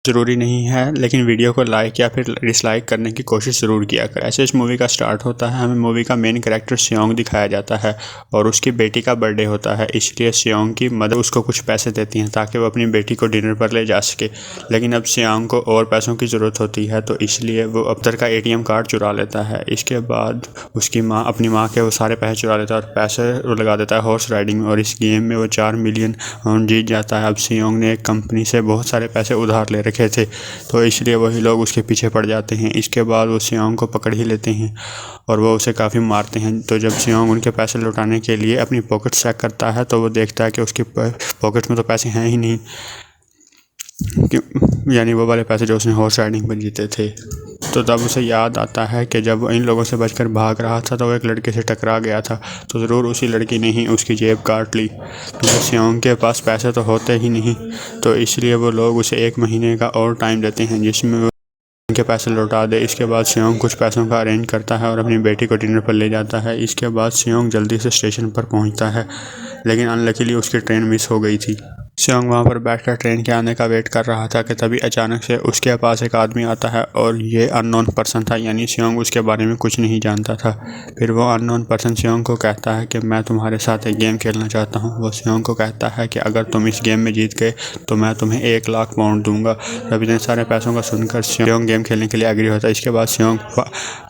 ज़रूरी नहीं है, लेकिन वीडियो को लाइक या फिर डिसलाइक करने की कोशिश ज़रूर किया करें। ऐसे इस मूवी का स्टार्ट होता है, हमें मूवी का मेन कैरेक्टर सियोंग दिखाया जाता है और उसकी बेटी का बर्थडे होता है, इसलिए सियोंग की मदर उसको कुछ पैसे देती हैं ताकि वो अपनी बेटी को डिनर पर ले जा सके। लेकिन अब सियोंग को और पैसों की ज़रूरत होती है, तो इसलिए वो अब्तर का ATM कार्ड चुरा लेता है। इसके बाद उसकी माँ अपनी माँ के वो सारे पैसे चुरा लेता है और पैसे वो लगा देता है हॉर्स राइडिंग में, और इस गेम में वो 4 मिलियन जीत जाता है। अब सियोंग ने एक कंपनी से बहुत सारे पैसे उधार ले रखे थे, तो इसलिए वही लोग उसके पीछे पड़ जाते हैं। इसके बाद वो सियोंग को पकड़ ही लेते हैं और वो उसे काफ़ी मारते हैं। तो जब सियोंग उनके पैसे लौटाने के लिए अपनी पॉकेट चेक करता है, तो वो देखता है कि उसकी पॉकेट में तो पैसे हैं ही नहीं, यानी वो वाले पैसे जो उसने हॉर्स राइडिंग पर जीते थे। तो तब उसे याद आता है कि जब इन लोगों से बचकर भाग रहा था तो वो एक लड़के से टकरा गया था, तो ज़रूर उसी लड़की ने ही उसकी जेब काट ली। तो सियोंग के पास पैसे तो होते ही नहीं, तो इसलिए वो लोग उसे 1 महीने का और टाइम देते हैं जिसमें वो उनके पैसे लौटा दे। इसके बाद सियोंग कुछ पैसों का अरेंज करता है और अपनी बेटी को डिनर पर ले जाता है। इसके बाद सियोंग जल्दी से स्टेशन पर पहुंचता है, लेकिन अनलकीली उसकी ट्रेन मिस हो गई थी। सियोंग वहाँ पर बैठकर ट्रेन के आने का वेट कर रहा था कि तभी अचानक से उसके पास एक आदमी आता है और ये अननोन पर्सन था, यानी सियोंग उसके बारे में कुछ नहीं जानता था। फिर वो अननोन पर्सन सियोंग को कहता है कि मैं तुम्हारे साथ एक गेम खेलना चाहता हूँ। वो सियोंग को कहता है कि अगर तुम इस गेम में जीत गए तो मैं तुम्हें 1 लाख पाउंड दूंगा। तब इतने सारे पैसों का सुनकर सियोंग गेम खेलने के लिए एग्री होता है। इसके बाद सियोंग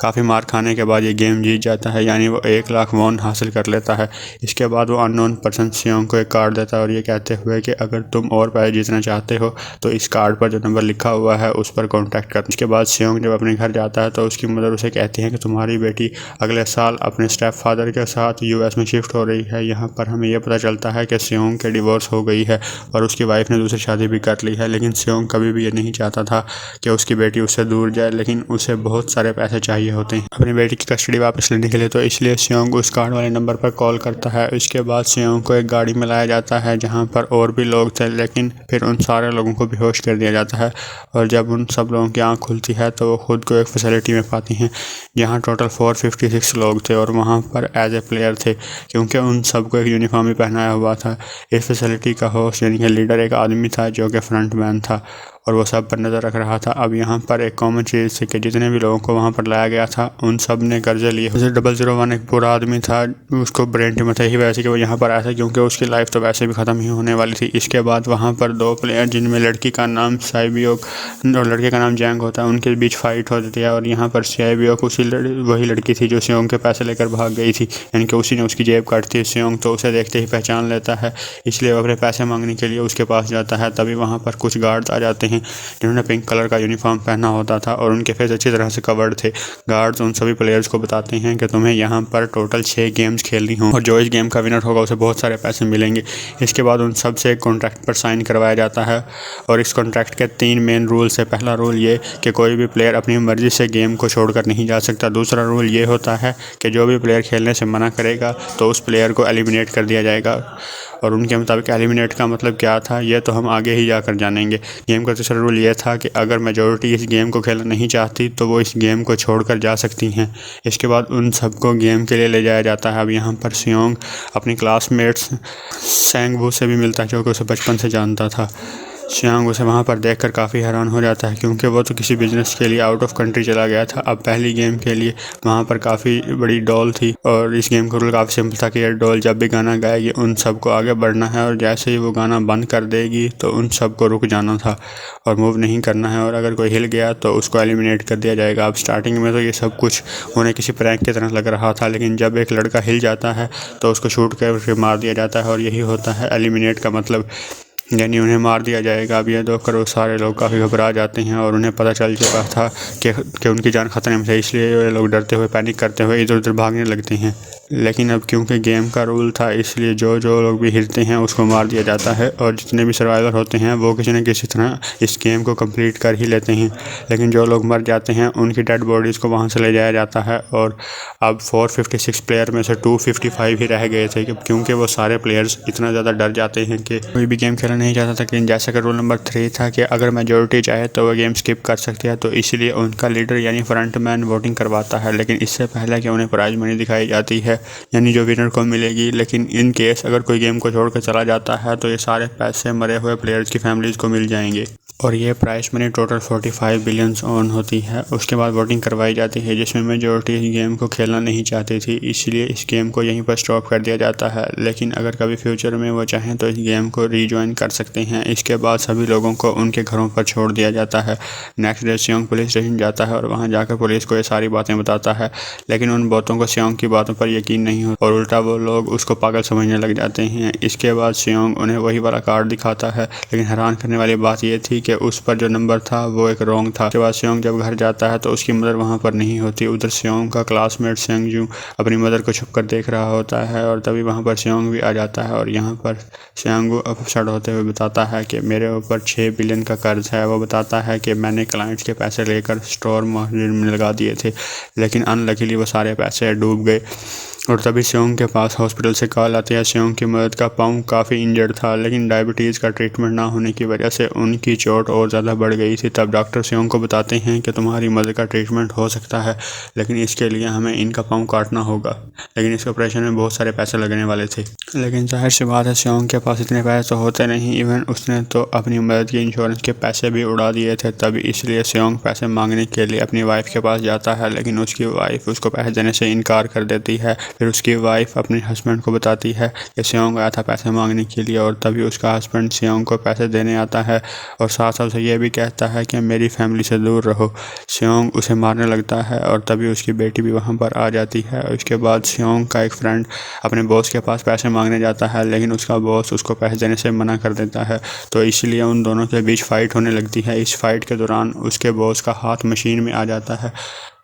काफ़ी मार खाने के बाद ये गेम जीत जाता है, यानी वो 1 लाख वॉन हासिल कर लेता है। इसके बाद वो अननोन पर्सन सियोंग को एक कार्ड देता है और ये कहते हुए कि अगर तुम और पैसे जीतना चाहते हो तो इस कार्ड पर जो नंबर लिखा हुआ है उस पर कॉन्टैक्ट कर। इसके बाद सियोंग जब अपने घर जाता है तो उसकी मदर उसे कहती है कि तुम्हारी बेटी अगले साल अपने स्टेप फादर के साथ US में शिफ्ट हो रही है। यहाँ पर हमें यह पता चलता है कि सियोंग के डिवोर्स हो गई है और उसकी वाइफ ने दूसरी शादी भी कर ली है, लेकिन सियोंग कभी भी ये नहीं चाहता था कि उसकी बेटी उससे दूर जाए, लेकिन उसे बहुत सारे पैसे चाहिए होते हैं अपनी बेटी की कस्टडी वापस लेने के लिए। तो इसलिए सियोंग उस कार्ड वाले नंबर पर कॉल करता है। इसके बाद सियोंग को एक गाड़ी में लाया जाता है जहाँ पर और भी लोग थे, लेकिन फिर उन सारे लोगों को बेहोश कर दिया जाता है और जब उन सब लोगों की आंख खुलती है तो वो खुद को एक फैसिलिटी में पाती हैं जहाँ टोटल 456 लोग थे और वहाँ पर एज ए प्लेयर थे, क्योंकि उन सबको एक यूनिफॉर्म भी पहनाया हुआ था। इस फैसिलिटी का होस्ट यानी कि लीडर एक आदमी था जो कि फ्रंट मैन था और वो सब पर नज़र रख रहा था। अब यहाँ पर एक कॉमन चीज़ थी कि जितने भी लोगों को वहाँ पर लाया गया था उन सब ने कर्जे लिए। जैसे 001 एक पूरा आदमी था, उसको ब्रेन ट्यूमर था ही वैसे कि वो यहाँ पर आया था क्योंकि उसकी लाइफ तो वैसे भी ख़त्म ही होने वाली थी। इसके बाद वहाँ पर 2 प्लेयर जिनमें लड़की का नाम साइबियोक और लड़के का नाम जैंग होता है, उनके बीच फाइट होती है और यहाँ पर साइबियोक वही लड़की थी जो सियोंग के पैसे लेकर भाग गई थी, यानी कि उसी ने उसकी जेब काटी थी। सियोंग तो उसे देखते ही पहचान लेता है, इसलिए वो अपने पैसे मांगने के लिए उसके पास जाता है। तभी वहाँ पर कुछ गार्ड्स आ जाते हैं जिन्होंने पिंक कलर का यूनिफॉर्म पहना होता था और उनके फेस अच्छी तरह से कवर्ड थे। गार्ड्स उन सभी प्लेयर्स को बताते हैं कि तुम्हें यहाँ पर टोटल 6 गेम्स खेलनी हो और जो इस गेम का विनर होगा उसे बहुत सारे पैसे मिलेंगे। इसके बाद उन सब से एक कॉन्ट्रैक्ट पर साइन करवाया जाता है और इस कॉन्ट्रैक्ट के 3 मेन रूल्स है। पहला रूल ये कि कोई भी प्लेयर अपनी मर्जी से गेम को छोड़कर नहीं जा सकता। दूसरा रूल ये होता है कि जो भी प्लेयर खेलने से मना करेगा तो उस प्लेयर को एलिमिनेट कर दिया जाएगा, और उनके मुताबिक एलिमिनेट का मतलब क्या था ये तो हम आगे ही जाकर जानेंगे। गेम का दूसरा रूल ये था कि अगर मेजॉरिटी इस गेम को खेलना नहीं चाहती तो वो इस गेम को छोड़कर जा सकती हैं। इसके बाद उन सबको गेम के लिए ले जाया जाता है। अब यहाँ पर सियोंग अपनी क्लासमेट्स सैंगवू से भी मिलता है जो कि उसे बचपन से जानता था। सियोंग उसे वहाँ पर देखकर काफ़ी हैरान हो जाता है क्योंकि वो तो किसी बिजनेस के लिए आउट ऑफ कंट्री चला गया था। अब पहली गेम के लिए वहाँ पर काफ़ी बड़ी डॉल थी और इस गेम का रूल काफ़ी सिंपल था कि ये डॉल जब भी गाना गाएगी उन सबको आगे बढ़ना है और जैसे ही वो गाना बंद कर देगी तो उन सबको रुक जाना था और मूव नहीं करना है, और अगर कोई हिल गया तो उसको एलिमिनेट कर दिया जाएगा। अब स्टार्टिंग में तो ये सब कुछ उन्हें किसी प्रैंक की तरह लग रहा था, लेकिन जब एक लड़का हिल जाता है तो उसको शूट कर मार दिया जाता है और यही होता है एलिमिनेट का मतलब, यानी उन्हें मार दिया जाएगा। अब ये देखकर वो सारे लोग काफ़ी घबरा जाते हैं और उन्हें पता चल चुका था कि उनकी जान खतरे में है, इसलिए ये लोग डरते हुए पैनिक करते हुए इधर उधर भागने लगते हैं। लेकिन अब क्योंकि गेम का रूल था इसलिए जो लोग भी हिलते हैं उसको मार दिया जाता है और जितने भी सर्वाइवर होते हैं वो किसी न किसी तरह इस गेम को कंप्लीट कर ही लेते हैं। लेकिन जो लोग मर जाते हैं उनकी डेड बॉडीज़ को वहाँ से ले जाया जाता है और अब 456 प्लेयर में से 255 ही रह गए थे क्योंकि वो सारे प्लेयर्स इतना ज़्यादा डर जाते हैं कि कोई भी गेम खेलना नहीं चाहता था, लेकिन जैसा कि रूल नंबर 3 था कि अगर मेजॉरिटी चाहे तो वो गेम स्किप कर सकती है, तो इसलिए उनका लीडर यानी फ्रंट मैन वोटिंग करवाता है। लेकिन इससे पहले कि उन्हें प्राइज मनी दिखाई जाती है यानी जो विनर को मिलेगी, लेकिन इन केस अगर कोई गेम को छोड़ कर चला जाता है तो ये सारे पैसे मरे हुए प्लेयर्स की फैमिलीज को मिल जाएंगे और ये price money total 45 billions on होती है। उसके बाद वोटिंग करवाई जाती है जिसमें मेजॉरिटी इस गेम को खेलना नहीं चाहती थी, इसलिए इस गेम को यहीं पर स्टॉप कर दिया जाता है। लेकिन अगर कभी फ्यूचर में वो चाहें तो इस गेम को रीजॉइन कर सकते हैं। इसके बाद सभी लोगों को उनके घरों पर छोड़ दिया जाता है। नेक्स्ट डे सियोंग पुलिस स्टेशन जाता है और वहाँ जाकर पुलिस को ये सारी बातें बताता है, लेकिन उन बातों को सियोंग की बातों पर यकीन नहीं होता और उल्टा वो लोग उसको पागल समझने लग जाते हैं। इसके बाद सियोंग उन्हें वही वाला कार्ड दिखाता है, लेकिन हैरान करने वाली बात यह थी कि उस पर जो नंबर था वो एक रॉन्ग था। उसके बाद सियोंग जब घर जाता है तो उसकी मदर वहाँ पर नहीं होती। उधर सियोंग का क्लासमेट सेंगजू अपनी मदर को छुप कर देख रहा होता है और तभी वहाँ पर सियोंग भी आ जाता है और यहाँ पर सियोंग अपसेट होते हुए बताता है कि मेरे ऊपर 6 बिलियन का कर्ज है। वो बताता है कि मैंने क्लाइंट्स के पैसे लेकर स्टोर मार्केट में लगा दिए थे, लेकिन अनलकीली वो सारे पैसे डूब गए और तभी सियोंग के पास हॉस्पिटल से कॉल आती है। सियोंग की मदद का पाँव काफ़ी इंजर्ड था, लेकिन डायबिटीज़ का ट्रीटमेंट ना होने की वजह से उनकी चोट और ज़्यादा बढ़ गई थी। तब डॉक्टर सियोंग को बताते हैं कि तुम्हारी मदद का ट्रीटमेंट हो सकता है, लेकिन इसके लिए हमें इनका पाँव काटना होगा। लेकिन इस ऑपरेशन में बहुत सारे पैसे लगने वाले थे, लेकिन जाहिर सी बात है सियोंग के पास इतने पैसे तो होते नहीं। इवन उसने तो अपनी मदद के इंश्योरेंस के पैसे भी उड़ा दिए थे। तभी इसलिए सियोंग पैसे मांगने के लिए अपनी वाइफ के पास जाता है, लेकिन उसकी वाइफ उसको पैसे देने से इनकार कर देती है। फिर उसकी वाइफ अपने हस्बैंड को बताती है कि सियोंग आया था पैसे मांगने के लिए और तभी उसका हस्बैंड सियोंग को पैसे देने आता है और साथ साथ उसे यह भी कहता है कि मेरी फैमिली से दूर रहो। सियोंग उसे मारने लगता है और तभी उसकी बेटी भी वहां पर आ जाती है। उसके बाद सियोंग का एक फ्रेंड अपने बॉस के पास पैसे मांगने जाता है, लेकिन उसका बॉस उसको पैसे देने से मना कर देता है, तो इसलिए उन दोनों के बीच फाइट होने लगती है। इस फाइट के दौरान उसके बॉस का हाथ मशीन में आ जाता है,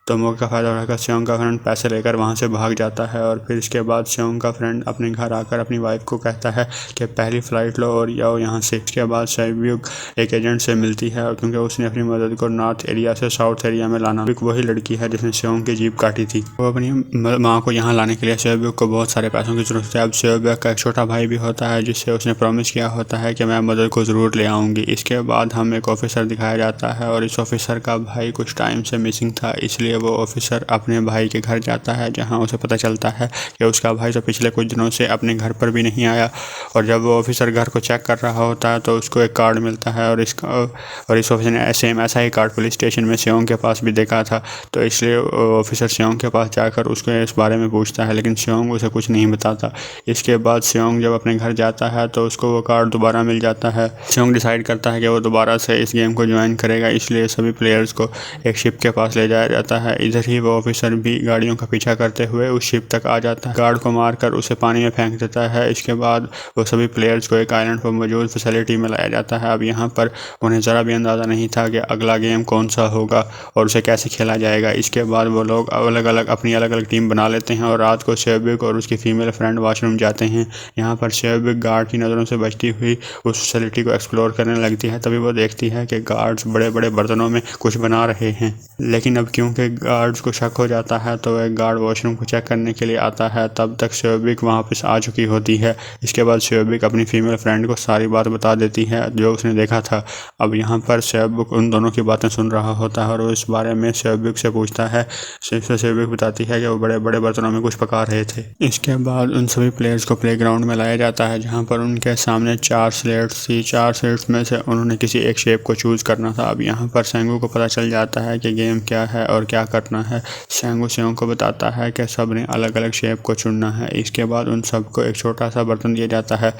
तो मौके का फ़ायदा उठाकर सियोंग का फ्रेंड पैसे लेकर वहां से भाग जाता है और फिर इसके बाद सियोंग का फ्रेंड अपने घर आकर अपनी वाइफ को कहता है कि पहली फ़्लाइट लो और आओ यहाँ से। इसके बाद शैब्यूक एक एजेंट से मिलती है और क्योंकि उसने अपनी मदद को नॉर्थ एरिया से साउथ एरिया में लाना, वही लड़की है जिसने सियोंग की जीप काटी थी। वो अपनी माँ को यहाँ लाने के लिए शैब्यूक को बहुत सारे पैसों की जरूरत है। अब शैब्यूक का एक छोटा भाई भी होता है जिससे उसने प्रॉमिस किया होता है कि मैं मदद को ज़रूर ले आऊँगी। इसके बाद हमें एक ऑफिसर दिखाया जाता है और इस ऑफिसर का भाई कुछ टाइम से मिसिंग था, इसलिए वो ऑफिसर अपने भाई के घर जाता है, जहां उसे पता चलता है कि उसका भाई तो पिछले कुछ दिनों से अपने घर पर भी नहीं आया। और जब वो ऑफिसर घर को चेक कर रहा होता है तो उसको एक कार्ड मिलता है और इस ऑफिसर ने सेम ऐसा ही कार्ड पुलिस स्टेशन में सियोंग के पास भी देखा था, तो इसलिए ऑफिसर सियोंग के पास जाकर उसको इस बारे में पूछता है, लेकिन सियोंग उसे कुछ नहीं बताता। इसके बाद सियोंग जब अपने घर जाता है तो उसको वो कार्ड दोबारा मिल जाता है। सियोंग डिसाइड करता है कि वो दोबारा से इस गेम को ज्वाइन करेगा, इसलिए सभी प्लेयर्स को एक शिप के पास ले जाया जाता है। इधर ही वो ऑफिसर भी गाड़ियों का पीछा करते हुए उस शिप तक आ जाता है, गार्ड को मारकर उसे पानी में फेंक देता है। इसके बाद वो सभी प्लेयर्स को एक आइलैंड पर मौजूद फैसिलिटी में लाया जाता है। अब यहाँ पर उन्हें ज़रा भी अंदाज़ा नहीं था कि अगला गेम कौन सा होगा और उसे कैसे खेला जाएगा। इसके बाद वो लोग अपनी अलग अलग टीम बना लेते हैं और रात को शैब्यूक और उसकी फीमेल फ्रेंड वॉशरूम जाते हैं। यहाँ पर शैब्यूक गार्ड की नज़रों से बचती हुई उस फैसिलिटी को एक्सप्लोर करने लगती है। तभी वो देखती है कि गार्ड्स बड़े बड़े बर्तनों में कुछ बना रहे हैं, लेकिन अब क्योंकि गार्ड्स को शक हो जाता है तो एक गार्ड वॉशरूम को चेक करने के लिए आता है। तब तक शैब्यूक वापस आ चुकी होती है। इसके बाद शैब्यूक अपनी फीमेल फ्रेंड को सारी बात बता देती है जो उसने देखा था। अब यहाँ पर शैब्यूक उन दोनों की बातें सुन रहा होता है और वो इस बारे में शैब्यूक से पूछता है। शैब्यूक बताती है कि वो बड़े बड़े बर्तनों में कुछ पका रहे थे। इसके बाद उन सभी प्लेयर्स को प्लेग्राउंड में लाया जाता है, जहाँ पर उनके सामने 4 स्लेट्स थी। 4 स्लेट्स में से उन्होंने किसी एक शेप को चूज करना था। अब यहाँ पर सेंगू को पता चल जाता है कि गेम क्या है और क्या करना है। सेंगू सियोंग को बताता है कि सब ने अलग अलग शेप को चुनना है। इसके बाद उन सबको एक छोटा सा बर्तन दिया जाता है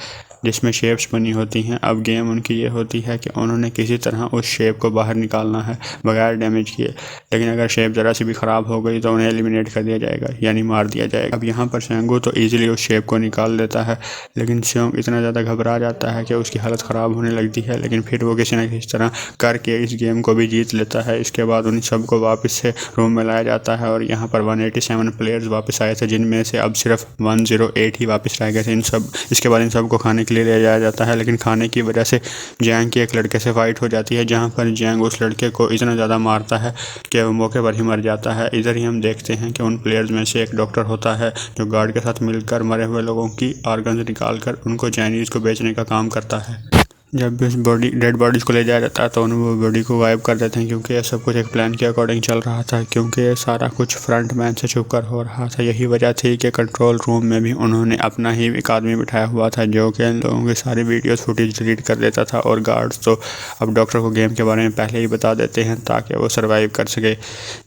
जिसमें शेप्स बनी होती हैं। अब गेम उनकी ये होती है कि उन्होंने किसी तरह उस शेप को बाहर निकालना है बगैर डैमेज किए, लेकिन अगर शेप ज़रा सी भी ख़राब हो गई तो उन्हें एलिमिनेट कर दिया जाएगा यानी मार दिया जाएगा। अब यहाँ पर सेंगू तो ईजिली उस शेप को निकाल देता है, लेकिन सियोंग इतना ज़्यादा घबरा जाता है कि उसकी हालत ख़राब होने लगती है, लेकिन फिर वो किसी न किसी तरह करके इस गेम को भी जीत लेता है। इसके बाद उन सबको वापस से रूम में लाया जाता है और यहाँ पर 187 प्लेयर्स वापस आए थे, जिनमें से अब सिर्फ 108 ही वापस रह गए थे। इसके बाद इन सबको खाने के लिए ले जाया जाता है, लेकिन खाने की वजह से जैंग की एक लड़के से फाइट हो जाती है, जहाँ पर जैंग उस लड़के को इतना ज़्यादा मारता है कि वो मौके पर ही मर जाता है। इधर ही हम देखते हैं कि उन प्लेयर्स में से एक डॉक्टर होता है जो गार्ड के साथ मिलकर मरे हुए लोगों की ऑर्गन्स निकाल कर उनको चाइनीज़ को बेचने का काम करता है। जब भी उस डेड बॉडीज़ को ले जाया जाता है तो उन्हें वो बॉडी को गायब कर देते हैं, क्योंकि ये सब कुछ एक प्लान के अकॉर्डिंग चल रहा था, क्योंकि ये सारा कुछ फ्रंट मैन से छुप कर हो रहा था। यही वजह थी कि कंट्रोल रूम में भी उन्होंने अपना ही एक आदमी बिठाया हुआ था जो कि इन लोगों की सारी वीडियोस फुटेज डिलीट कर देता था। और गार्ड्स तो अब डॉक्टर को गेम के बारे में पहले ही बता देते हैं ताकि वो सर्वाइव कर सके।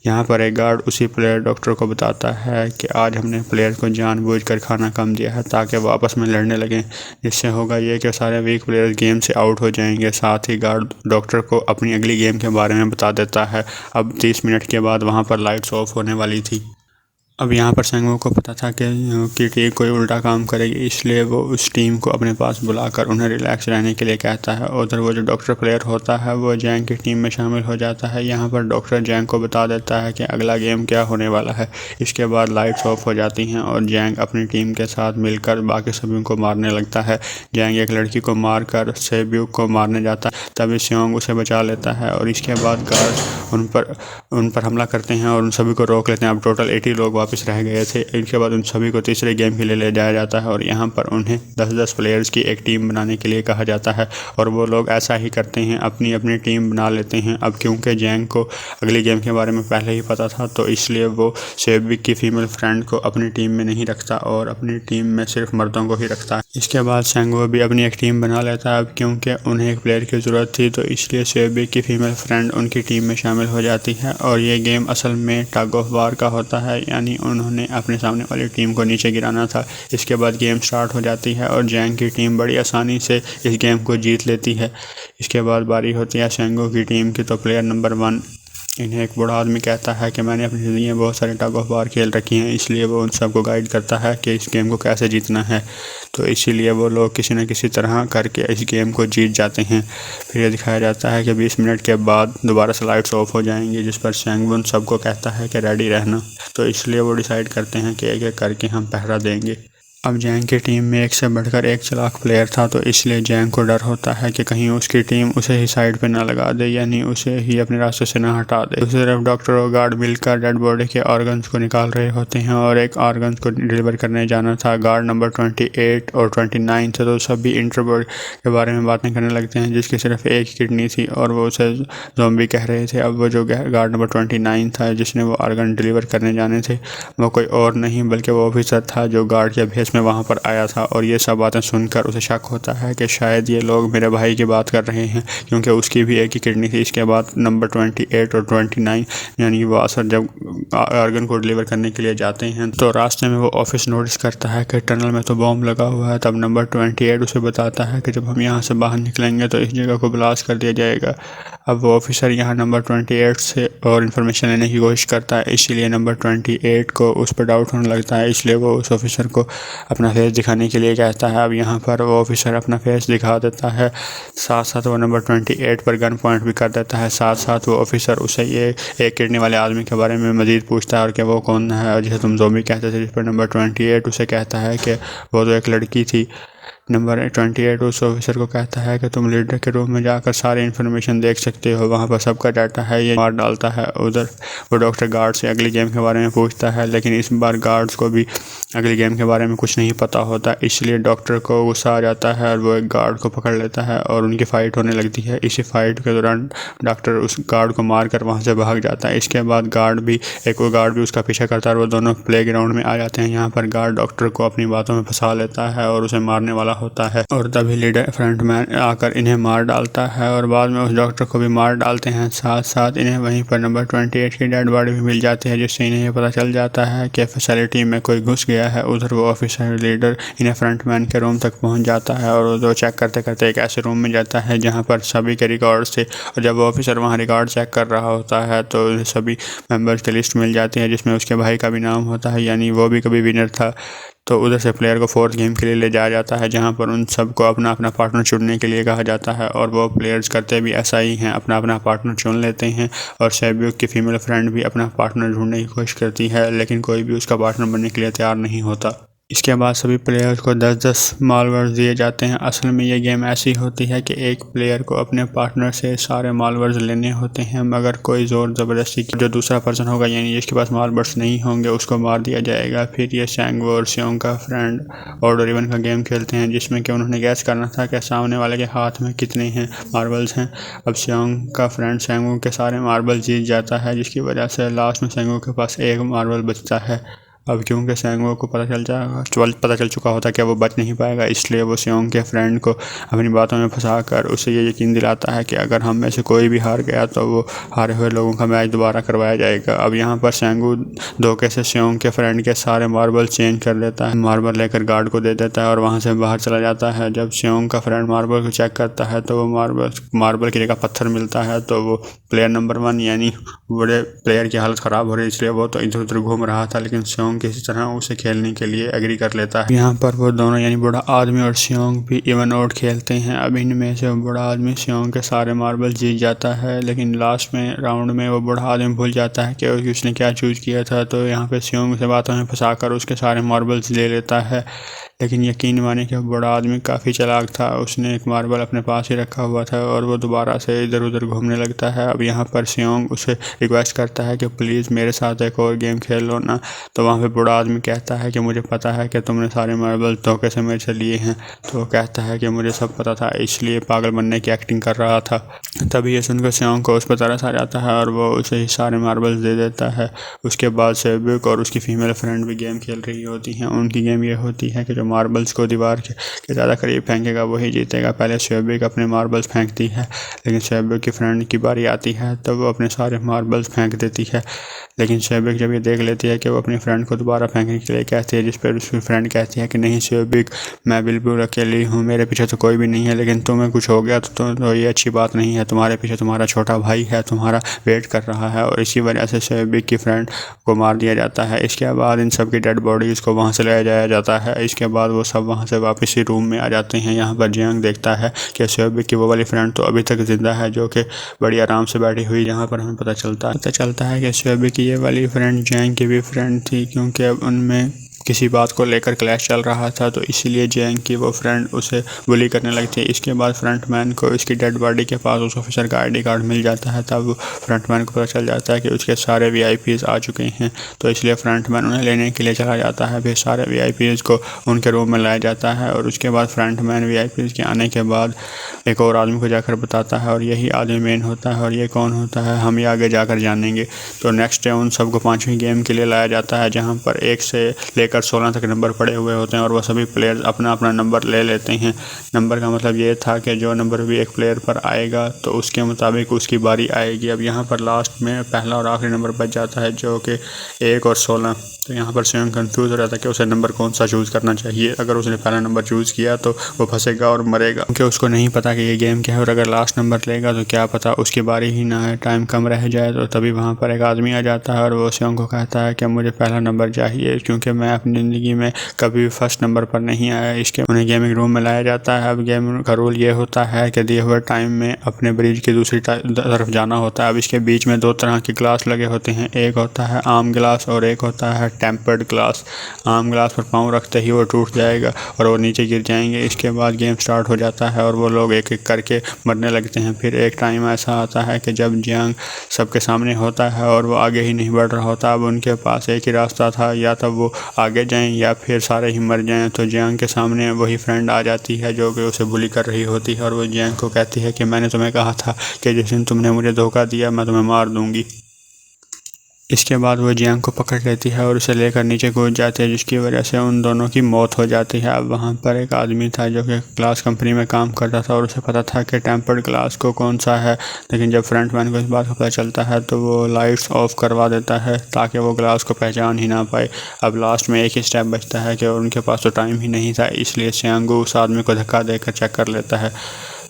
यहाँ पर एक गार्ड उसी प्लेयर डॉक्टर को बताता है कि आज हमने प्लेयर को जानबूझकर खाना कम दिया है ताकि वो आपस में लड़ने लगें, जिससे होगा ये कि सारे वीक प्लेयर गेम से आउट हो जाएंगे। साथ ही गार्ड डॉक्टर को अपनी अगली गेम के बारे में बता देता है। अब 30 मिनट के बाद वहाँ पर लाइट्स ऑफ होने वाली थी। अब यहाँ पर संगो को पता था कि टीम कोई उल्टा काम करेगी, इसलिए वो उस टीम को अपने पास बुलाकर उन्हें रिलैक्स रहने के लिए कहता है। उधर वो जो डॉक्टर प्लेयर होता है वो जैंग की टीम में शामिल हो जाता है। यहाँ पर डॉक्टर जैंग को बता देता है कि अगला गेम क्या होने वाला है। इसके बाद लाइट्स ऑफ हो जाती हैं और जैंग अपनी टीम के साथ मिलकर बाकी सभी को मारने लगता है। जैंग एक लड़की को मारकर सेब्यूक को मारने जाता है, तभी सियोंग उसे बचा लेता है और इसके बाद गार्ड उन पर हमला करते हैं और उन सभी को रोक लेते हैं। अब टोटल 80 लोग वापस रह गए थे। इनके बाद उन सभी को तीसरे गेम के लिए ले जाया जाता है और यहाँ पर उन्हें 10-10 प्लेयर्स की एक टीम बनाने के लिए कहा जाता है और वो लोग ऐसा ही करते हैं, अपनी अपनी टीम बना लेते हैं। अब क्योंकि जैंग को अगली गेम के बारे में पहले ही पता था तो इसलिए वो सेब्यूक की फीमेल फ्रेंड को अपनी टीम में नहीं रखता और अपनी टीम में सिर्फ मर्दों को ही रखता है। इसके बाद सेंगो भी अपनी एक टीम बना लेता है। अब क्योंकि उन्हें एक प्लेयर की ज़रूरत थी तो इसलिए सेब्यूक की फीमेल फ्रेंड उनकी टीम में शामिल हो जाती है और ये गेम असल में टग ऑफ वार का होता है, यानी उन्होंने अपने सामने वाली टीम को नीचे गिराना था। इसके बाद गेम स्टार्ट हो जाती है और जैंग की टीम बड़ी आसानी से इस गेम को जीत लेती है। इसके बाद बारी होती है सेंगो की टीम की। तो प्लेयर नंबर 1 इन्हें एक बूढ़ा आदमी कहता है कि मैंने अपनी ज़िंदगी में बहुत सारे टग ऑफ वार खेल रखी हैं, इसलिए वो उन सबको गाइड करता है कि इस गेम को कैसे जीतना है। तो इसीलिए वो लोग किसी न किसी तरह करके इस गेम को जीत जाते हैं। फिर ये दिखाया जाता है कि 20 मिनट के बाद दोबारा से लाइट्स ऑफ हो जाएंगी, जिस पर सेंगवुन सबको कहता है कि रेडी रहना। तो इसलिए वो डिसाइड करते हैं कि एक एक करके हम पहरा देंगे। अब जैंग की टीम में एक से बढ़कर एक चालाक प्लेयर था, तो इसलिए जैंग को डर होता है कि कहीं उसकी टीम उसे ही साइड पे ना लगा दे, यानी उसे ही अपने रास्ते से ना हटा दे। दूसरी तरफ डॉक्टर और गार्ड मिलकर डेड बॉडी के ऑर्गन्स को निकाल रहे होते हैं और एक ऑर्गन्स को डिलीवर करने जाना था। गार्ड नंबर 28 और 29 थे, तो सभी इंटरबॉडी के बारे में बातें करने लगते हैं, जिसकी सिर्फ एक किडनी थी और वो उसे ज़ॉम्बी कह रहे थे। अब वो जो गार्ड नंबर 29 था जिसने वो ऑर्गन डिलीवर करने जाने थे, वो कोई और नहीं बल्कि वो ऑफिसर था जो गार्ड के भेस में वहाँ पर आया था। और ये सब बातें सुनकर उसे शक होता है कि शायद ये लोग मेरे भाई की बात कर रहे हैं, क्योंकि उसकी भी एक ही किडनी थी। इसके बाद नंबर 28 और 29 यानी वो असर जब ऑर्गन को डिलीवर करने के लिए जाते हैं तो रास्ते में वो ऑफिस नोटिस करता है कि टनल में तो बॉम्ब लगा हुआ है। तब नंबर 28 उसे बताता है कि जब हम यहाँ से बाहर निकलेंगे तो इस जगह को ब्लास्ट कर दिया जाएगा। अब वो ऑफिसर यहाँ नंबर 28 से और इन्फॉर्मेशन लेने की कोशिश करता है, इसीलिए नंबर 28 को उस पर डाउट होने लगता है, इसलिए वो उस ऑफिसर को अपना फेस दिखाने के लिए कहता है। अब यहाँ पर वो ऑफिसर अपना फेस दिखा देता है, साथ साथ वो नंबर 28 पर गन पॉइंट भी कर देता है। साथ साथ वो ऑफिसर उसे ये एक किडनी वाले आदमी के बारे में मज़ीद पूछता है और कि वो कौन है जिसे तुम ज़ॉम्बी कहते थे, जिस पर नंबर 28 उसे कहता है कि वो तो एक लड़की थी। नंबर 28 उस ऑफिसर को कहता है कि तुम लीडर के रूम में जाकर सारी इन्फॉर्मेशन देख सकते हो, वहाँ पर सबका डाटा है। ये मार डालता है। उधर वो डॉक्टर गार्ड से अगली गेम के बारे में पूछता है, लेकिन इस बार गार्ड्स को भी अगली गेम के बारे में कुछ नहीं पता होता, इसलिए डॉक्टर को गुस्सा आ जाता है और वो एक गार्ड को पकड़ लेता है और उनकी फ़ाइट होने लगती है। इसी फाइट के दौरान डॉक्टर उस गार्ड को मार कर वहाँ से भाग जाता है। इसके बाद गार्ड भी उसका पीछा करता है और वो दोनों प्ले ग्राउंड में आ जाते हैं। यहाँ पर गार्ड डॉक्टर को अपनी बातों में फंसा लेता है और उसे मारने वाला होता है और तभी लीडर फ्रंटमैन आकर इन्हें मार डालता है और बाद में उस डॉक्टर को भी मार डालते हैं। साथ साथ इन्हें वहीं पर नंबर 28 की डेड बॉडी भी मिल जाती है, जिससे इन्हें पता चल जाता है कि फैसिलिटी में कोई घुस गया है। उधर वो ऑफिसर लीडर इन्हें फ्रंटमैन के रूम तक पहुंच जाता है और वो चेक करते करते एक ऐसे रूम में जाता है जहां पर सभी के रिकॉर्ड्स थे और जब वो ऑफिसर वहां रिकॉर्ड चेक कर रहा होता है तो सभी मेंबर्स की लिस्ट मिल जाती है, जिसमें उसके भाई का भी नाम होता है, यानी वो भी कभी विनर था। तो उधर से प्लेयर को 4th गेम के लिए ले जाया जाता है, जहां पर उन सबको अपना अपना पार्टनर चुनने के लिए कहा जाता है और वो प्लेयर्स करते भी ऐसा ही हैं, अपना अपना पार्टनर चुन लेते हैं। और सेब्यूक की फीमेल फ्रेंड भी अपना पार्टनर ढूंढने की कोशिश करती है, लेकिन कोई भी उसका पार्टनर बनने के लिए तैयार नहीं होता। इसके बाद सभी प्लेयर्स को 10-10 मालवर्स दिए जाते हैं। असल में ये गेम ऐसी होती है कि एक प्लेयर को अपने पार्टनर से सारे मालवर्स लेने होते हैं, मगर कोई ज़ोर ज़बरदस्ती जो दूसरा पर्सन होगा यानी जिसके पास मालवर्स नहीं होंगे उसको मार दिया जाएगा। फिर ये सैंगो और सियोंग का फ्रेंड ऑड और इवन का गेम खेलते हैं, जिसमें कि उन्होंने गैस करना था कि सामने वाले के हाथ में कितने हैं मार्बल्स हैं। अब सियोंग का फ्रेंड सैंगो के सारे मार्बल जीत जाता है, जिसकी वजह से लास्ट में सैंगो के पास एक मार्बल बचता है। अब क्योंकि सैंगो को पता चल चुका होता है कि वो बच नहीं पाएगा, इसलिए वो सियोंग के फ्रेंड को अपनी बातों में फंसाकर उसे ये यकीन दिलाता है कि अगर हम में से कोई भी हार गया तो वो हारे हुए लोगों का मैच दोबारा करवाया जाएगा। अब यहाँ पर सैंगो धोखे से सियोंग के फ्रेंड के सारे मार्बल चेंज कर लेता है, मार्बल लेकर गार्ड को दे देता है और वहाँ से बाहर चला जाता है। जब सियोंग का फ्रेंड मार्बल को चेक करता है तो वो मार्बल की जगह पत्थर मिलता है, तो वो प्लेयर नंबर 1 यानी बड़े प्लेयर की हालत ख़राब हो रही है, इसलिए वो तो इधर उधर घूम रहा था, लेकिन सियोंग किसी तरह उसे खेलने के लिए एग्री कर लेता है। यहाँ पर वो दोनों यानी बूढ़ा आदमी और सियोंग भी इवन आउट खेलते हैं। अब इनमें से बूढ़ा आदमी सियोंग के सारे मार्बल जीत जाता है, लेकिन लास्ट में राउंड में वो बूढ़ा आदमी भूल जाता है कि उसने क्या चूज़ किया था, तो यहाँ पे सियोंग से बातों में फंसाकर उसके सारे मार्बल्स ले लेता है। लेकिन यकीन माने कि बूढ़ा आदमी काफ़ी चालाक था, उसने एक मार्बल अपने पास ही रखा हुआ था और वो दोबारा से इधर उधर घूमने लगता है। अब यहाँ पर सियोंग उसे रिक्वेस्ट करता है कि प्लीज़ मेरे साथ एक और गेम खेल लो ना, तो वहाँ पे बूढ़ा आदमी कहता है कि मुझे पता है कि तुमने सारे मार्बल धोखे से मेरे से लिए हैं। तो वो कहता है कि मुझे सब पता था, इसलिए पागल बनने की एक्टिंग कर रहा था। तभी ये सुनकर सियोंग को उस पर तरस आ जाता है और वो उसे ही सारे मार्बल्स दे देता है। उसके बाद सेबिक और उसकी फीमेल फ्रेंड भी गेम खेल रही होती हैं। उनकी गेम ये होती है कि जो मार्बल्स को दीवार के ज़्यादा करीब फेंकेगा वही जीतेगा। पहले सेबिक अपने मार्बल्स फेंकती है, लेकिन सेबिक की फ्रेंड की बारी आती है तो वो अपने सारे मार्बल्स फेंक देती है। लेकिन सेबिक जब ये देख लेती है कि वो अपनी फ्रेंड को दोबारा फेंकने के लिए कहती है, जिस पर उसकी फ्रेंड कहती है कि नहीं सेबिक, मैं बिल्कुल अकेली हूँ, मेरे पीछे तो कोई भी नहीं है, लेकिन तुम्हें कुछ हो गया तो ये अच्छी बात नहीं है। तुम्हारे पीछे तुम्हारा छोटा भाई है, तुम्हारा वेट कर रहा है, और इसी वजह से सेबिक की फ्रेंड को मार दिया जाता है। इसके बाद इन सब की डेड बॉडीज़ को वहाँ से ले जाया जाता है। इसके बाद वो सब वहाँ से वापस ही रूम में आ जाते हैं। यहाँ पर जियांग देखता है कि सेबिक की वो वाली फ्रेंड तो अभी तक जिंदा है, जो कि बड़ी आराम से बैठी हुई। यहाँ पर हमें पता चलता है कि सेबिक की ये वाली फ्रेंड जियांग की भी फ्रेंड थी, क्योंकि अब उनमें किसी बात को लेकर क्लैश चल रहा था, तो इसीलिए जियांग की वो फ्रेंड उसे बुली करने लगती है। इसके बाद फ्रंटमैन को इसकी डेड बॉडी के पास उस ऑफिसर का आईडी कार्ड मिल जाता है। तब फ्रंटमैन को पता चल जाता है कि उसके सारे वीआईपीज़ आ चुके हैं, तो इसलिए फ्रंटमैन उन्हें लेने के लिए चला जाता है। फिर सारे वीआईपीज़ को उनके रूम में लाया जाता है और उसके बाद फ्रंटमैन वीआईपीज़ के आने के बाद एक और आदमी को जाकर बताता है, और यही आदमी मेन होता है। और ये कौन होता है हम ये आगे जाकर जानेंगे। तो नेक्स्ट डे उन सबको 5वीं गेम के लिए लाया जाता है, जहाँ पर 1 से लेकर 16 तक नंबर पड़े हुए होते हैं और वह सभी प्लेयर्स अपना अपना नंबर ले लेते हैं। नंबर का मतलब ये था कि जो नंबर भी एक प्लेयर पर आएगा तो उसके मुताबिक उसकी बारी आएगी। अब यहाँ पर लास्ट में पहला और आखिरी नंबर बच जाता है, जो कि 1 और 16। तो यहाँ पर स्वयं कंफ्यूज हो जाता है कि उसे नंबर कौन सा चूज़ करना चाहिए। अगर उसने पहला नंबर चूज़ किया तो वो फंसेगा और मरेगा, क्योंकि उसको नहीं पता कि ये गेम क्या है। और अगर लास्ट नंबर लेगा तो क्या पता उसकी बारी ही ना है, टाइम कम रह जाए। तो तभी वहाँ पर एक आदमी आ जाता है और वो स्वयं को कहता है कि मुझे पहला नंबर चाहिए, क्योंकि मैं अपनी ज़िंदगी में कभी भी फर्स्ट नंबर पर नहीं आया। इसके उन्हें गेमिंग रूम में लाया जाता है। अब गेम का रूल ये होता है कि दिए हुए टाइम में अपने ब्रिज की दूसरी तरफ जाना होता है। अब इसके बीच में 2 तरह के ग्लास लगे होते हैं, एक होता है आम ग्लास और एक होता है टेम्पर्ड ग्लास। आम ग्लास पर पाँव रखते ही वो टूट जाएगा और वो नीचे गिर जाएंगे। इसके बाद गेम स्टार्ट हो जाता है और वो लोग एक एक करके मरने लगते हैं। फिर एक टाइम ऐसा आता है कि जब जियांग सबके सामने होता है और वो आगे ही नहीं बढ़ रहा होता। अब उनके पास एक ही रास्ता था, या तब वो आगे जाएं या फिर सारे ही मर जाएं। तो जियांग के सामने वही फ्रेंड आ जाती है जो कि उसे बुली कर रही होती है, और वो जियांग को कहती है कि मैंने तुम्हें कहा था कि जिस दिन तुमने मुझे धोखा दिया मैं तुम्हें मार दूंगी। इसके बाद वो जियांग को पकड़ लेती है और उसे लेकर नीचे कूद जाती है, जिसकी वजह से उन दोनों की मौत हो जाती है। अब वहाँ पर एक आदमी था जो कि ग्लास कंपनी में काम करता था और उसे पता था कि टेम्पर्ड ग्लास को कौन सा है, लेकिन जब फ्रंटमैन को इस बात का पता चलता है तो वो लाइट्स ऑफ करवा देता है ताकि वो ग्लास को पहचान ही ना पाए। अब लास्ट में एक ही स्टेप बचता है कि उनके पास तो टाइम ही नहीं था, इसलिए सियांगू उस आदमी को धक्का देकर चेक कर लेता है।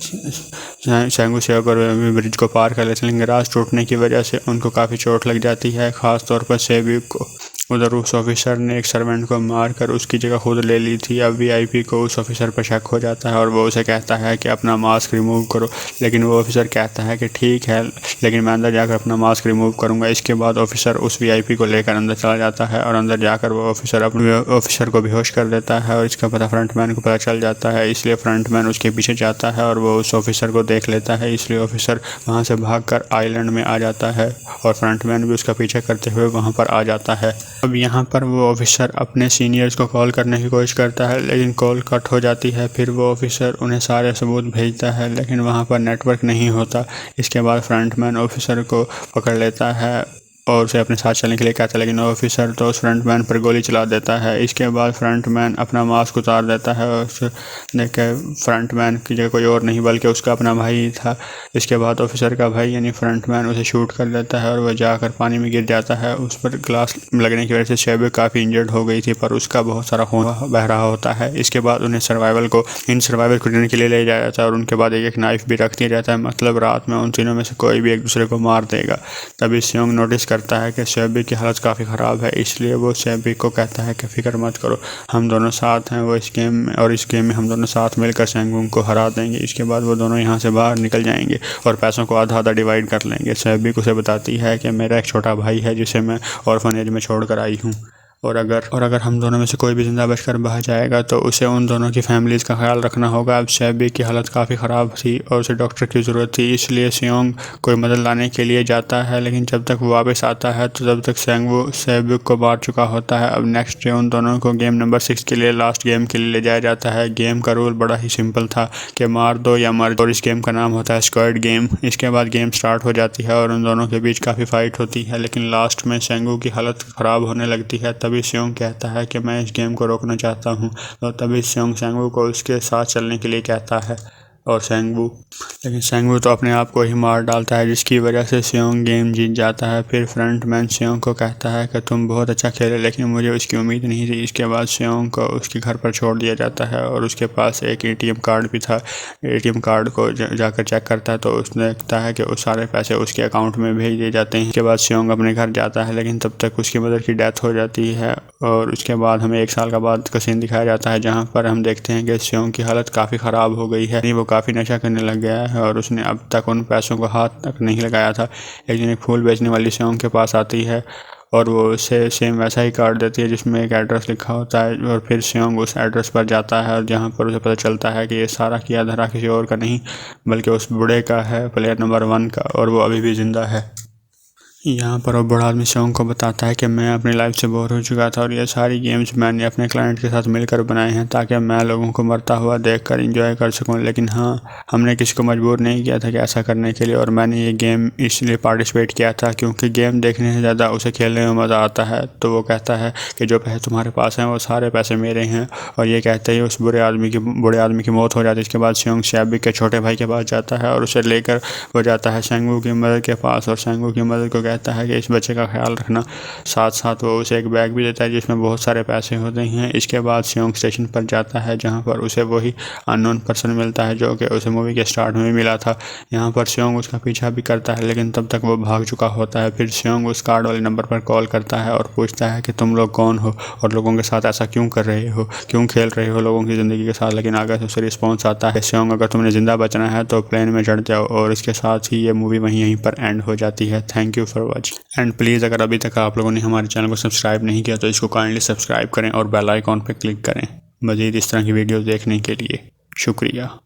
सैंगू से होकर ब्रिज को पार कर लेते हैं, लेकिन ग्लास टूटने की वजह से उनको काफ़ी चोट लग जाती है, ख़ास तौर पर सेबिक को। उधर उस ऑफिसर ने एक सर्वेंट को मारकर उसकी जगह खुद ले ली थी। अब वीआईपी को उस ऑफिसर पर शक हो जाता है और वो उसे कहता है कि अपना मास्क रिमूव करो, लेकिन वो ऑफिसर कहता है कि ठीक है, लेकिन मैं अंदर जाकर अपना मास्क रिमूव करूंगा। इसके बाद ऑफिसर उस वीआईपी को लेकर अंदर चला जाता है और अंदर जाकर वो ऑफिसर अपने ऑफिसर को बेहोश कर देता है और इसका पता फ्रंटमैन को पता चल जाता है। इसलिए फ्रंटमैन उसके पीछे जाता है और वो उस ऑफिसर को देख लेता है। इसलिए ऑफिसर वहाँ से भागकर आइलैंड में आ जाता है और फ्रंटमैन भी उसका पीछा करते हुए वहाँ पर आ जाता है। अब यहाँ पर वो ऑफिसर अपने सीनियर्स को कॉल करने की कोशिश करता है, लेकिन कॉल कट हो जाती है। फिर वो ऑफिसर उन्हें सारे सबूत भेजता है, लेकिन वहाँ पर नेटवर्क नहीं होता। इसके बाद फ्रंटमैन ऑफिसर को पकड़ लेता है और उसे अपने साथ चलने के लिए कहता है, लेकिन ऑफिसर तो उस फ्रंटमैन पर गोली चला देता है। इसके बाद फ्रंटमैन अपना मास्क उतार देता है और उसे देख के फ्रंटमैन की जगह कोई और नहीं बल्कि उसका अपना भाई था। इसके बाद ऑफिसर का भाई यानी फ्रंटमैन उसे शूट कर देता है और वह जाकर पानी में गिर जाता है। उस पर ग्लास लगने की वजह से शेबे काफ़ी इंजर्ड हो गई थी, पर उसका बहुत सारा खून बह रहा होता है। इसके बाद उन्हें सर्वाइवल को डिनर के लिए ले जाया जाता है और उनके बाद एक नाइफ भी रख दिया जाता है, मतलब रात में उन तीनों में से कोई भी एक दूसरे को मार देगा। तभी स्योंग नोटिस करता है कि शेबी की हालत काफ़ी ख़राब है, इसलिए वो शेबी को कहता है कि फ़िक्र मत करो, हम दोनों साथ हैं। वो इस गेम में हम दोनों साथ मिलकर सैंगवुंग को हरा देंगे। इसके बाद वो दोनों यहाँ से बाहर निकल जाएंगे और पैसों को आधा आधा डिवाइड कर लेंगे। शेबी उसे बताती है कि मेरा एक छोटा भाई है जिसे मैं ऑर्फनेज में छोड़ कर आई हूँ, और अगर हम दोनों में से कोई भी जिंदा बचकर बाहर जाएगा तो उसे उन दोनों की फैमिलीज़ का ख्याल रखना होगा। अब शेबी की हालत काफ़ी ख़राब थी और उसे डॉक्टर की ज़रूरत थी, इसलिए स्योंग कोई मदद लाने के लिए जाता है, लेकिन जब तक वो वापस आता है तो तब तक शेबी को मार चुका होता है। अब नेक्स्ट डे उन दोनों को गेम नंबर 6 के लिए लास्ट गेम के लिए ले जाया जाता है। गेम का रूल बड़ा ही सिंपल था कि मार दो या मर, और इस गेम का नाम होता है स्क्वाड गेम। इसके बाद गेम स्टार्ट हो जाती है और उन दोनों के बीच काफ़ी फाइट होती है, लेकिन लास्ट में शेंगू की हालत ख़राब होने लगती है। तभी स्योंग कहता है कि मैं इस गेम को रोकना चाहता हूँ, तो तभी स्योंग शेंगू को उसके साथ चलने के लिए कहता है और शेंगू तो अपने आप को ही मार डालता है, जिसकी वजह से स्योंग गेम जीत जाता है। फिर फ्रंटमैन स्योंग को कहता है कि तुम बहुत अच्छा खेले, लेकिन मुझे उसकी उम्मीद नहीं थी। इसके बाद स्योंग को उसके घर पर छोड़ दिया जाता है और उसके पास एक एटीएम कार्ड भी था। एटीएम कार्ड को जाकर चेक करता है तो उसने देखता है कि उस सारे पैसे उसके अकाउंट में भेज दिए जाते हैं। इसके बाद स्योंग अपने घर जाता है, लेकिन तब तक उसकी मदर की डेथ हो जाती है और उसके बाद हमें 1 साल का बाद का सीन दिखाया जाता है, जहाँ पर हम देखते हैं कि स्योंग की हालत काफ़ी ख़राब हो गई है। वो काफ़ी नशा करने लग गया है और उसने अब तक उन पैसों को हाथ तक नहीं लगाया था। एक दिन एक फूल बेचने वाली स्योंग के पास आती है और वो उसे सेम वैसा ही कार्ड देती है जिसमें एक एड्रेस लिखा होता है, और फिर स्योंग उस एड्रेस पर जाता है और जहाँ पर उसे पता चलता है कि ये सारा किया धरा किसी और का नहीं बल्कि उस बूढ़े का है, प्लेयर नंबर 1 का, और वो अभी भी ज़िंदा है। यहाँ पर वो बड़ा आदमी स्योंग को बताता है कि मैं अपनी लाइफ से बोर हो चुका था और ये सारी गेम्स मैंने अपने क्लाइंट के साथ मिलकर बनाए हैं ताकि मैं लोगों को मरता हुआ देखकर एंजॉय कर सकूं, लेकिन हाँ, हमने किसी को मजबूर नहीं किया था कि ऐसा करने के लिए, और मैंने ये गेम इसलिए पार्टिसिपेट किया था क्योंकि गेम देखने से ज़्यादा उसे खेलने में मज़ा आता है। तो वो कहता है कि जो पैसे तुम्हारे पास हैं वो सारे पैसे मेरे हैं, और ये कहते ही उस बूढ़े आदमी की मौत हो जाती है। इसके बाद स्योंग शेबी के छोटे भाई के पास जाता है और उसे लेकर वो जाता है शेंगू की मदर के पास, और शेंगू की मदर को कहता है कि इस बच्चे का ख्याल रखना। साथ साथ वो उसे एक बैग भी देता है जिसमें बहुत सारे पैसे होते हैं। इसके बाद स्योंग स्टेशन पर जाता है जहां पर उसे वही अननोन पर्सन मिलता है जो कि उसे मूवी के स्टार्ट में मिला था। यहाँ पर स्योंग उसका पीछा भी करता है, लेकिन तब तक वो भाग चुका होता है। फिर स्योंग उस कार्ड वाले नंबर पर कॉल करता है और पूछता है कि तुम लोग कौन हो और लोगों के साथ ऐसा क्यों कर रहे हो, क्यों खेल रहे हो लोगों की ज़िंदगी के साथ। लेकिन आगे से उसे रिस्पॉन्स आता है, स्योंग अगर तुमने ज़िंदा बचना है तो प्लेन में चढ़ जाओ, और इसके साथ ही ये मूवी यहीं पर एंड हो जाती है। Thank you for watching, and please अगर अभी तक आप लोगों ने हमारे चैनल को सब्सक्राइब नहीं किया तो इसको काइंडली सब्सक्राइब करें और बेल आइकॉन पर क्लिक करें मज़ीद इस तरह की वीडियोज़ देखने के लिए। शुक्रिया।